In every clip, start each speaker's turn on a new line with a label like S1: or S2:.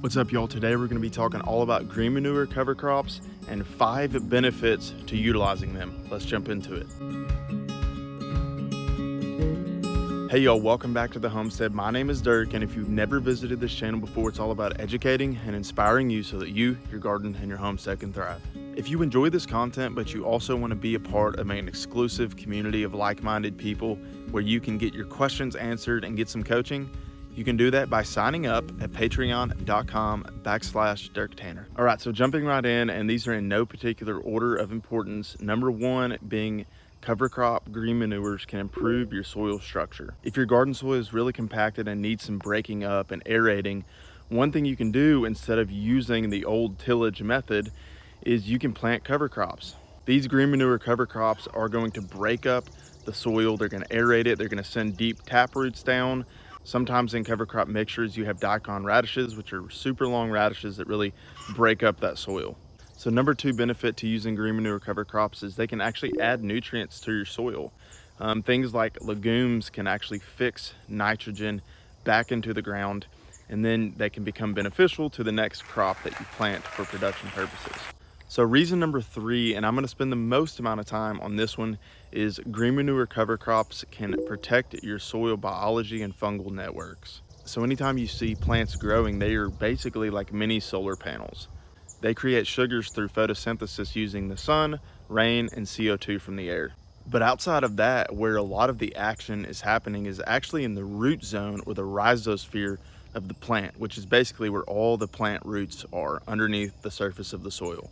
S1: What's up, y'all? Today we're going to be talking all about green manure cover crops and 5 benefits to utilizing them. Let's jump into it. Hey y'all, welcome back to the Homestead. My name is Dirk, and if you've never visited this channel before, it's all about educating and inspiring you so that you, your garden, and your homestead can thrive. If you enjoy this content, but you also want to be a part of an exclusive community of like-minded people where you can get your questions answered and get some coaching, you can do that by signing up at patreon.com/Dirk Tanner. All right, so jumping right in, and these are in no particular order of importance. Number 1 being cover crop green manures can improve your soil structure. If your garden soil is really compacted and needs some breaking up and aerating, one thing you can do instead of using the old tillage method is you can plant cover crops. These green manure cover crops are going to break up the soil. They're going to aerate it. They're going to send deep tap roots down. Sometimes in cover crop mixtures, you have daikon radishes, which are super long radishes that really break up that soil. So number 2 benefit to using green manure cover crops is they can actually add nutrients to your soil. Things like legumes can actually fix nitrogen back into the ground, and then they can become beneficial to the next crop that you plant for production purposes. So reason number 3, and I'm going to spend the most amount of time on this one, is green manure cover crops can protect your soil biology and fungal networks. So anytime you see plants growing, they are basically like mini solar panels. They create sugars through photosynthesis using the sun, rain, and CO2 from the air. But outside of that, where a lot of the action is happening is actually in the root zone or the rhizosphere of the plant, which is basically where all the plant roots are underneath the surface of the soil.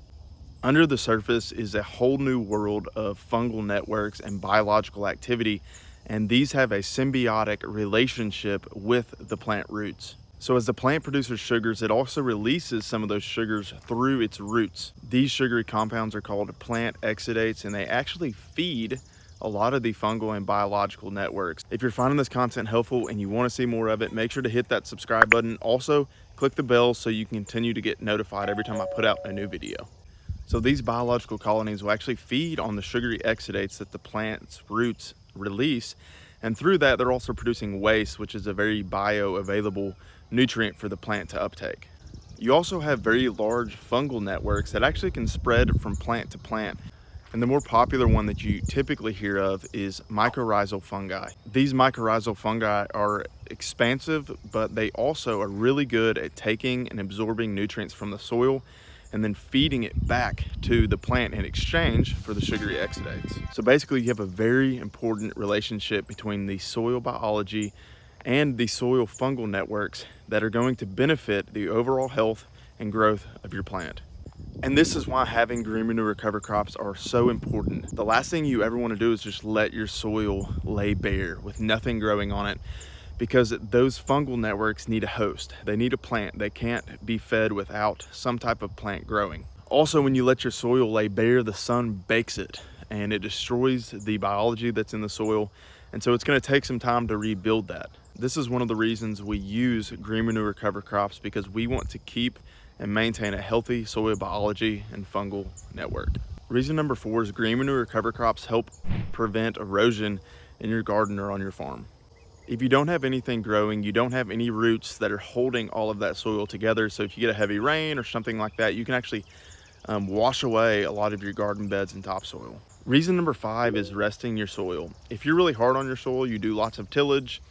S1: Under the surface is a whole new world of fungal networks and biological activity, and these have a symbiotic relationship with the plant roots. So as the plant produces sugars, it also releases some of those sugars through its roots. These sugary compounds are called plant exudates, and they actually feed a lot of the fungal and biological networks. If you're finding this content helpful and you want to see more of it, make sure to hit that subscribe button. Also, click the bell so you can continue to get notified every time I put out a new video. So these biological colonies will actually feed on the sugary exudates that the plant's roots release, and through that they're also producing waste, which is a very bioavailable nutrient for the plant to uptake. You also have very large fungal networks that actually can spread from plant to plant, and the more popular one that you typically hear of is mycorrhizal fungi. These mycorrhizal fungi are expansive, but they also are really good at taking and absorbing nutrients from the soil and then feeding it back to the plant in exchange for the sugary exudates. So basically you have a very important relationship between the soil biology and the soil fungal networks that are going to benefit the overall health and growth of your plant. And this is why having green manure cover crops are so important. The last thing you ever want to do is just let your soil lay bare with nothing growing on it, because those fungal networks need a host. They need a plant. They can't be fed without some type of plant growing. Also, when you let your soil lay bare, the sun bakes it and it destroys the biology that's in the soil. And so it's going to take some time to rebuild that. This is one of the reasons we use green manure cover crops, because we want to keep and maintain a healthy soil biology and fungal network. Reason number 4 is green manure cover crops help prevent erosion in your garden or on your farm. If you don't have anything growing, you don't have any roots that are holding all of that soil together. So if you get a heavy rain or something like that, you can actually wash away a lot of your garden beds and topsoil. Reason number 5 is resting your soil. If you're really hard on your soil, you do lots of tillage,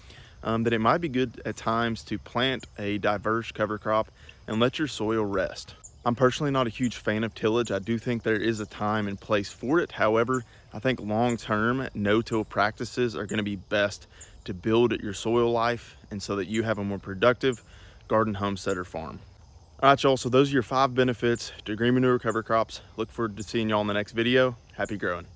S1: then it might be good at times to plant a diverse cover crop and let your soil rest. I'm personally not a huge fan of tillage. I do think there is a time and place for it. However, I think long-term no-till practices are going to be best to build your soil life and so that you have a more productive garden, homestead, or farm. All right, y'all, so those are your 5 benefits to green manure cover crops. Look forward to seeing y'all in the next video. Happy growing.